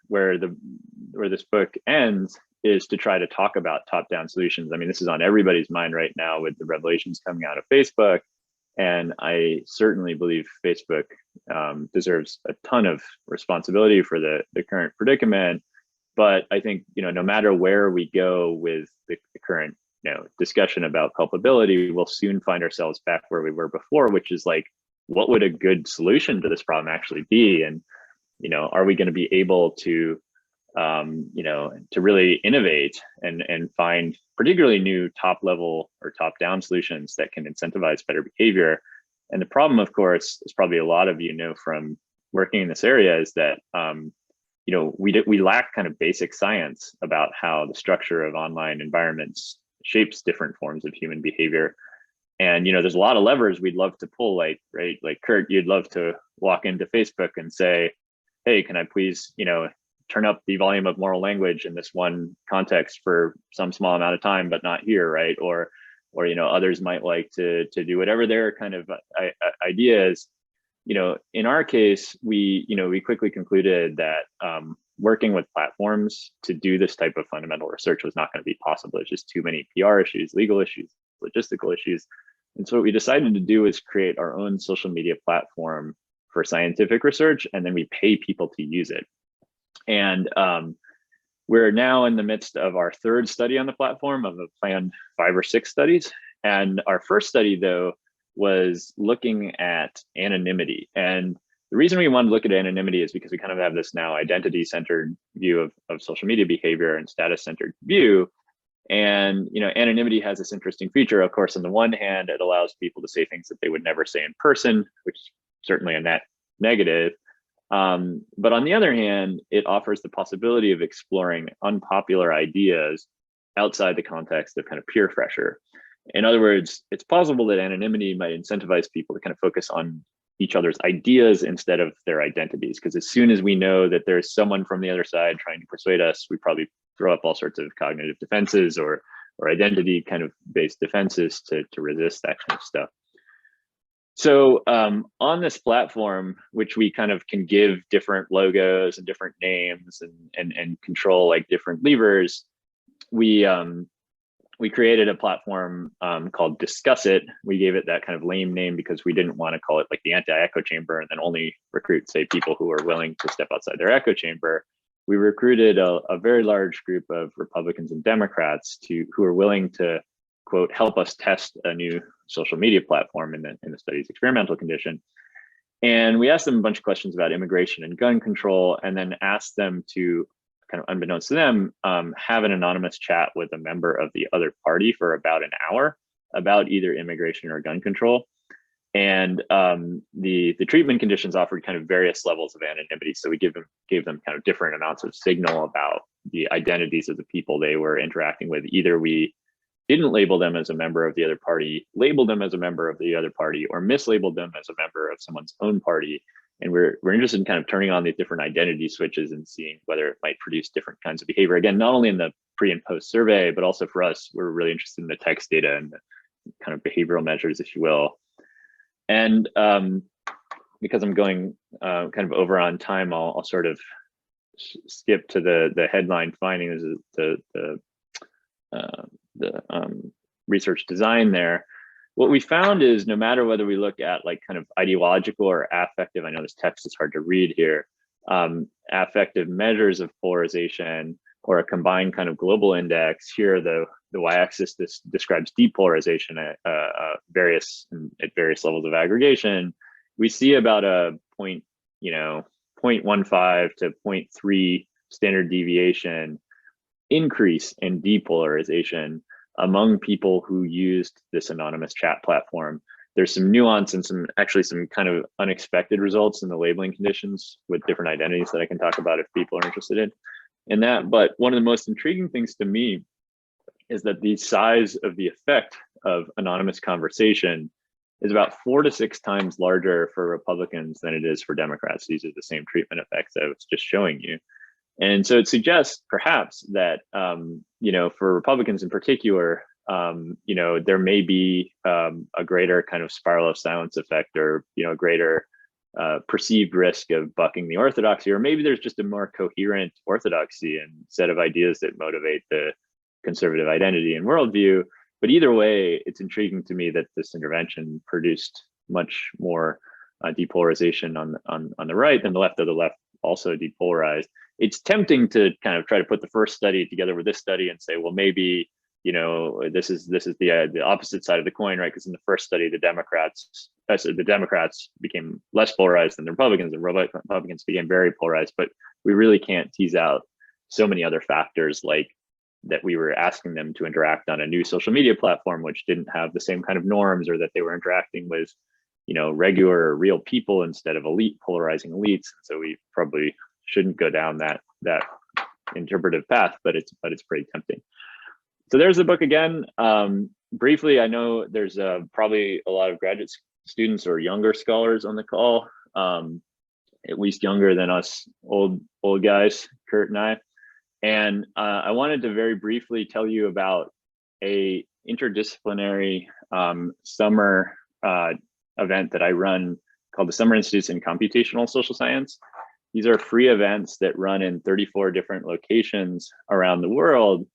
where this book ends, is to try to talk about top-down solutions. I mean, this is on everybody's mind right now with the revelations coming out of Facebook. And I certainly believe Facebook deserves a ton of responsibility for the current predicament. But I think, no matter where we go with the current, discussion about culpability, we'll soon find ourselves back where we were before, which is like, what would a good solution to this problem actually be? And, are we going to be able to, to really innovate and find particularly new top level or top down solutions that can incentivize better behavior? And the problem, of course, is probably a lot of from working in this area, is that we lack kind of basic science about how the structure of online environments shapes different forms of human behavior. And there's a lot of levers we'd love to pull, like Kurt, you'd love to walk into Facebook and say, hey, can I please turn up the volume of moral language in this one context for some small amount of time, but not here, right? Or others might like to do whatever their kind of idea is. In our case, we quickly concluded that working with platforms to do this type of fundamental research was not going to be possible. It's just too many PR issues, legal issues, logistical issues. And so what we decided to do is create our own social media platform for scientific research, and then we pay people to use it. And we're now in the midst of our third study on the platform of a planned 5 or 6 studies. And our first study, though, was looking at anonymity. And the reason we wanted to look at anonymity is because we kind of have this now identity-centered view of social media behavior and status-centered view. And anonymity has this interesting feature. Of course, on the one hand, it allows people to say things that they would never say in person, which is certainly a net negative. But on the other hand, it offers the possibility of exploring unpopular ideas outside the context of kind of peer pressure. In other words, it's possible that anonymity might incentivize people to kind of focus on each other's ideas instead of their identities. Because as soon as we know that there's someone from the other side trying to persuade us, we probably throw up all sorts of cognitive defenses or identity kind of based defenses to resist that kind of stuff. So on this platform, which we kind of can give different logos and different names and control like different levers, we created a platform called Discuss It. We gave it that kind of lame name because we didn't want to call it like the anti-echo chamber and then only recruit, say, people who are willing to step outside their echo chamber. We recruited a very large group of Republicans and Democrats who are willing to, quote, help us test a new social media platform in the study's experimental condition. And we asked them a bunch of questions about immigration and gun control, and then asked them to, kind of unbeknownst to them, have an anonymous chat with a member of the other party for about an hour about either immigration or gun control. And the treatment conditions offered kind of various levels of anonymity. So we gave them kind of different amounts of signal about the identities of the people they were interacting with. Either we didn't label them as a member of the other party, labeled them as a member of the other party, or mislabeled them as a member of someone's own party. And we're interested in kind of turning on these different identity switches and seeing whether it might produce different kinds of behavior. Again, not only in the pre and post survey, but also for us, we're really interested in the text data and the kind of behavioral measures, if you will. And because I'm going kind of over on time, I'll sort of skip to the headline findings, the research design there. What we found is no matter whether we look at like kind of ideological or affective, I know this text is hard to read here, affective measures of polarization or a combined kind of global index. Here, the y-axis describes depolarization at various levels of aggregation. We see about a 0.15 to 0.3 standard deviation increase in depolarization among people who used this anonymous chat platform. There's some nuance and some kind of unexpected results in the labeling conditions with different identities that I can talk about if people are interested in that. But one of the most intriguing things to me is that the size of the effect of anonymous conversation is about 4 to 6 times larger for Republicans than it is for Democrats. These are the same treatment effects I was just showing you. And so it suggests perhaps that, for Republicans in particular, there may be a greater kind of spiral of silence effect or, a greater perceived risk of bucking the orthodoxy, or maybe there's just a more coherent orthodoxy and set of ideas that motivate the conservative identity and worldview. But either way, it's intriguing to me that this intervention produced much more depolarization on the right than the left, of the left also depolarized. It's tempting to kind of try to put the first study together with this study and say, well, maybe, this is the opposite side of the coin, right? Because in the first study, the Democrats became less polarized than the Republicans, and Republicans became very polarized. But we really can't tease out so many other factors, like that we were asking them to interact on a new social media platform, which didn't have the same kind of norms, or that they were interacting with, regular or real people instead of elite polarizing elites. So we probably shouldn't go down that interpretive path, but it's pretty tempting. So there's the book again. Briefly, I know there's probably a lot of graduate students or younger scholars on the call, at least younger than us old guys, Kurt and I. And I wanted to very briefly tell you about a interdisciplinary summer event that I run called the Summer Institutes in Computational Social Science. These are free events that run in 34 different locations around the world.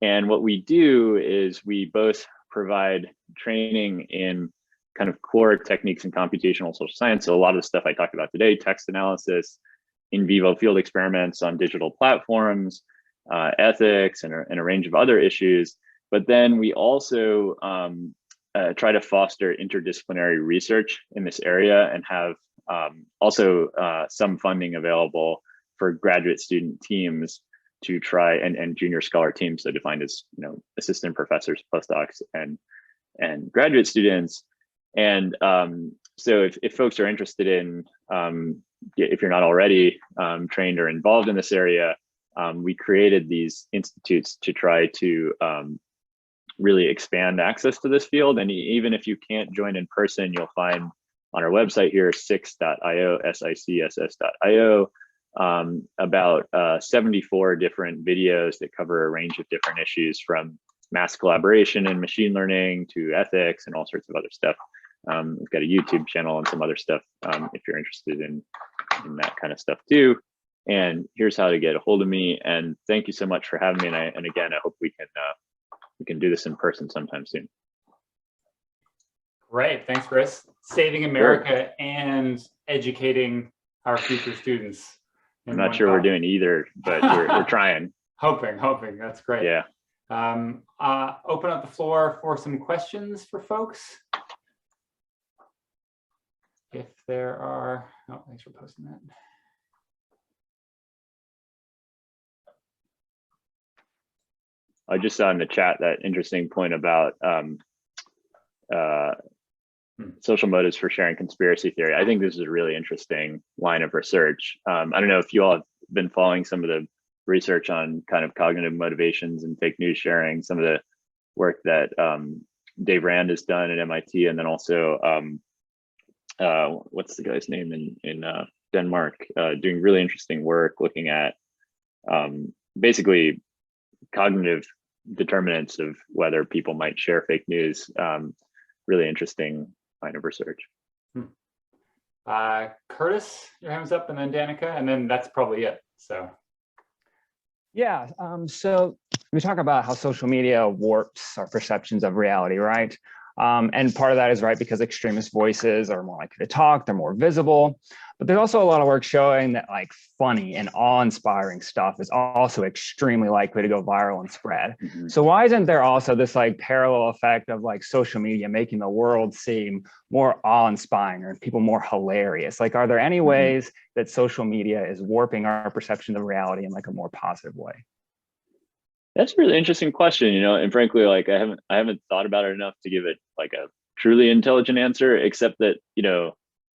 And what we do is we both provide training in kind of core techniques in computational social science. So a lot of the stuff I talked about today, text analysis, in vivo field experiments on digital platforms, ethics, and a range of other issues. But then we also try to foster interdisciplinary research in this area and have also some funding available for graduate student teams to try, and junior scholar teams, so defined as assistant professors, postdocs, and graduate students. And so if folks are interested in, if you're not already trained or involved in this area, we created these institutes to try to really expand access to this field. And even if you can't join in person, you'll find on our website here, six.io, SICSS.io, about 74 different videos that cover a range of different issues, from mass collaboration and machine learning to ethics and all sorts of other stuff. We've got a YouTube channel and some other stuff if you're interested in that kind of stuff too. And here's how to get a hold of me. And thank you so much for having me. And again, I hope we can do this in person sometime soon. Great, thanks, Chris. Saving America and educating our future students. I'm not sure we're doing either, but we're trying. Hoping, that's great. Yeah. Open up the floor for some questions for folks. If there are, oh, thanks for posting that. I just saw in the chat that interesting point about social motives for sharing conspiracy theory. I think this is a really interesting line of research. I don't know if you all have been following some of the research on kind of cognitive motivations and fake news sharing, some of the work that Dave Rand has done at MIT, and then also what's the guy's name in Denmark, doing really interesting work looking at basically cognitive determinants of whether people might share fake news. Really interesting line of research. Curtis, your hand's up, and then Danica, and then that's probably it. So yeah, so we talk about how social media warps our perceptions of reality, right? And part of that is right because extremist voices are more likely to talk, they're more visible. But there's also a lot of work showing that like funny and awe-inspiring stuff is also extremely likely to go viral and spread. Mm-hmm. So why isn't there also this like parallel effect of like social media making the world seem more awe-inspiring or people more hilarious? Like, are there any ways that social media is warping our perception of reality in like a more positive way? That's a really interesting question, you know, and frankly, like I haven't thought about it enough to give it like a truly intelligent answer, except that, you know,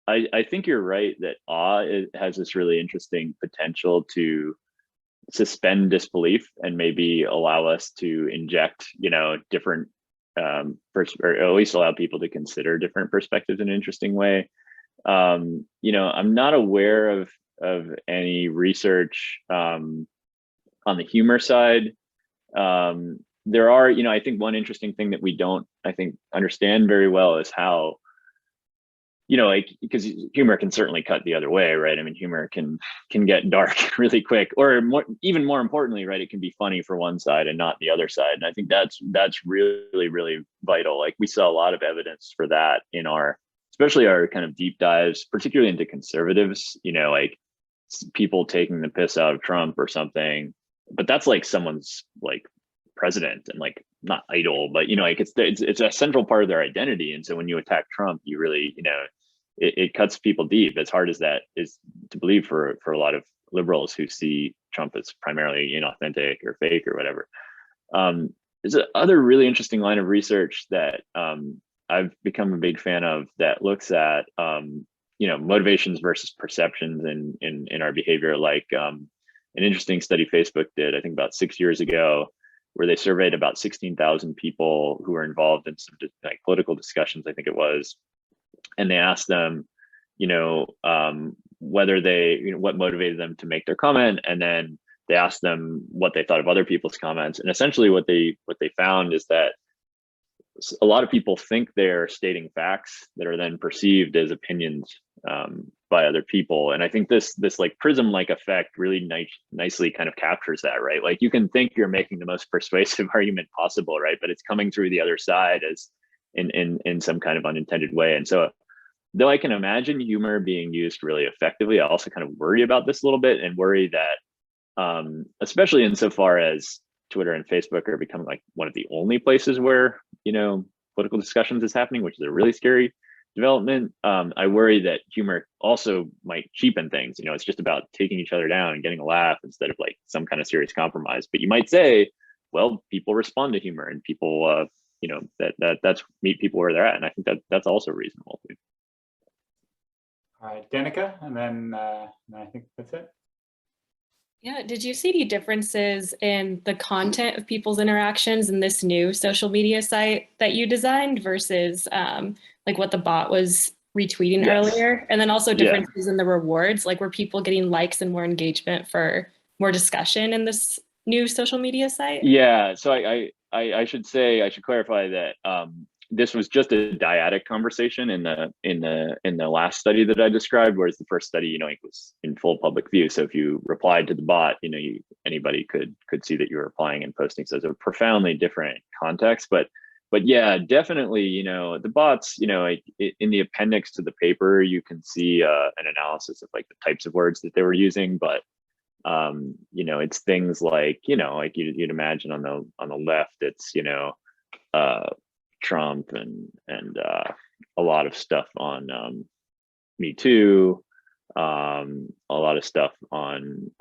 I think you're right that awe has this really interesting potential to suspend disbelief and maybe allow us to inject, you know, different, or at least allow people to consider different perspectives in an interesting way. You know, I'm not aware of any research on the humor side. There are, you know, I think one interesting thing that we don't, I think, understand very well is how, you know, like, because humor can certainly cut the other way, right? I mean, humor can get dark really quick, or even more importantly, right, it can be funny for one side and not the other side. And I think that's really, really vital. Like, we saw a lot of evidence for that in especially our kind of deep dives, particularly into conservatives, you know, like people taking the piss out of Trump or something, but that's like someone's like president and like not idol, but, you know, like it's a central part of their identity. And so when you attack Trump, you really, you know, it cuts people deep, as hard as that is to believe for a lot of liberals who see Trump as primarily inauthentic or fake or whatever. There's another really interesting line of research that I've become a big fan of that looks at, you know, motivations versus perceptions in our behavior. Like an interesting study Facebook did, I think about 6 years ago, where they surveyed about 16,000 people who were involved in some like political discussions, I think it was. And they asked them, you know, whether they, you know, what motivated them to make their comment. And then they asked them what they thought of other people's comments. And essentially what they found is that a lot of people think they're stating facts that are then perceived as opinions by other people. And I think this like Prism-like effect really nicely kind of captures that, right? Like, you can think you're making the most persuasive argument possible, right? But it's coming through the other side as in some kind of unintended way. And so, though I can imagine humor being used really effectively, I also kind of worry about this a little bit, and worry that, especially insofar as Twitter and Facebook are becoming like one of the only places where, you know, political discussions is happening, which is a really scary development. I worry that humor also might cheapen things. You know, it's just about taking each other down and getting a laugh instead of like some kind of serious compromise. But you might say, well, people respond to humor, and people, you know, that's meet people where they're at. And I think that's also reasonable too. All right, Danica, and then I think that's it. Yeah, did you see any differences in the content of people's interactions in this new social media site that you designed versus like what the bot was retweeting Yes. earlier? And then also Yeah. differences in the rewards, like were people getting likes and more engagement for more discussion in this new social media site? Yeah, so I should say, I should clarify that this was just a dyadic conversation in the last study that I described, whereas the first study, it was in full public view. So if you replied to the bot, anybody could see that you were replying and posting. So it's a profoundly different context. But yeah, definitely, the bots, like in the appendix to the paper, you can see an analysis of like the types of words that they were using, but it's things like, like you'd imagine on the left, it's, Trump and a lot of stuff on Me Too, a lot of stuff on,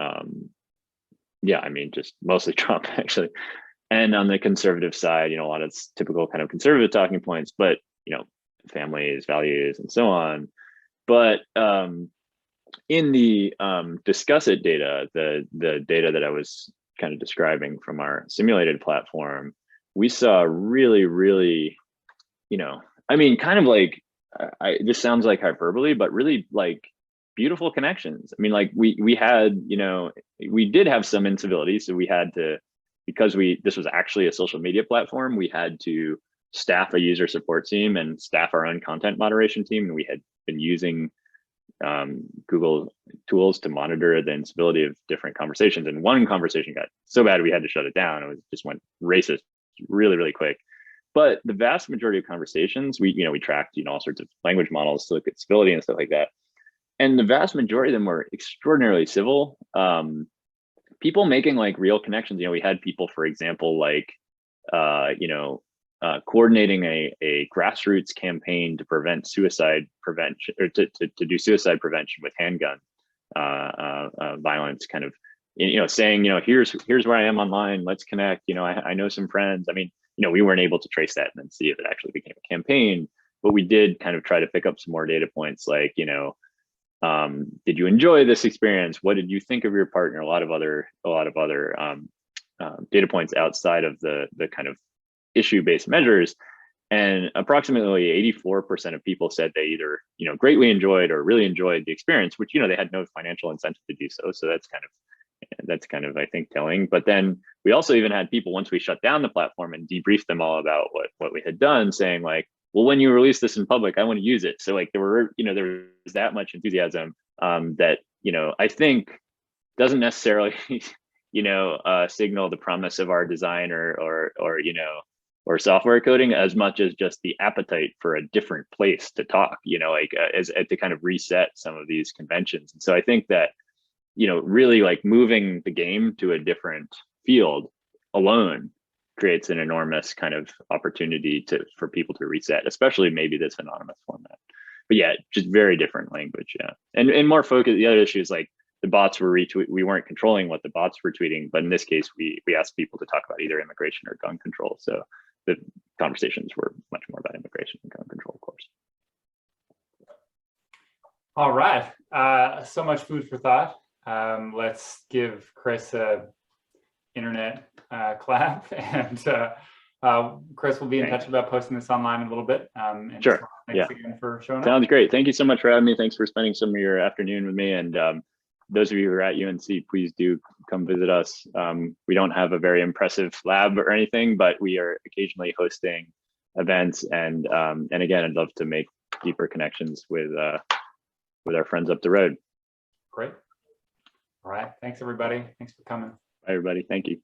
just mostly Trump actually. And on the conservative side, a lot of typical kind of conservative talking points, but, families, values, and so on. But in the discuss it data, the data that I was kind of describing from our simulated platform, we saw really, really, kind of like, this sounds like hyperbole, but really like beautiful connections. I mean, like we had, we did have some incivility. So we had to, because this was actually a social media platform, we had to staff a user support team and staff our own content moderation team. And we had been using Google tools to monitor the incivility of different conversations. And one conversation got so bad we had to shut it down. It just went racist really, really quick. But the vast majority of conversations, we tracked, all sorts of language models to look at civility and stuff like that. And the vast majority of them were extraordinarily civil. People making like real connections. We had people, for example, like, coordinating a grassroots campaign to prevent suicide prevention, or to do suicide prevention with handgun violence, kind of, saying, here's where I am online, let's connect, I know some friends. I mean, we weren't able to trace that and then see if it actually became a campaign, but we did kind of try to pick up some more data points, like, did you enjoy this experience? What did you think of your partner? A lot of other data points outside of the kind of issue-based measures. And approximately 84% of people said they either, greatly enjoyed or really enjoyed the experience, which, they had no financial incentive to do so. So that's kind of, I think, telling. But then we also even had people, once we shut down the platform and debriefed them all about what we had done, saying like, well, when you release this in public, I want to use it. So like there was that much enthusiasm that, I think doesn't necessarily, signal the promise of our design or software coding, as much as just the appetite for a different place to talk, as to kind of reset some of these conventions. And so I think that, really like moving the game to a different field alone creates an enormous kind of opportunity for people to reset, especially maybe this anonymous format. But yeah, just very different language. Yeah. And more focused. The other issue is like the bots were we weren't controlling what the bots were tweeting, but in this case, we asked people to talk about either immigration or gun control. So the conversations were much more about immigration and gun control, of course. All right. So much food for thought. Let's give Chris a internet clap, and Chris will be in touch about posting this online in a little bit. And sure. Thanks again for showing up. Sounds great. Thank you so much for having me. Thanks for spending some of your afternoon with me. And those of you who are at UNC, please do come visit us. We don't have a very impressive lab or anything, but we are occasionally hosting events. And again, I'd love to make deeper connections with our friends up the road. Great. All right. Thanks, everybody. Thanks for coming. Bye, everybody. Thank you.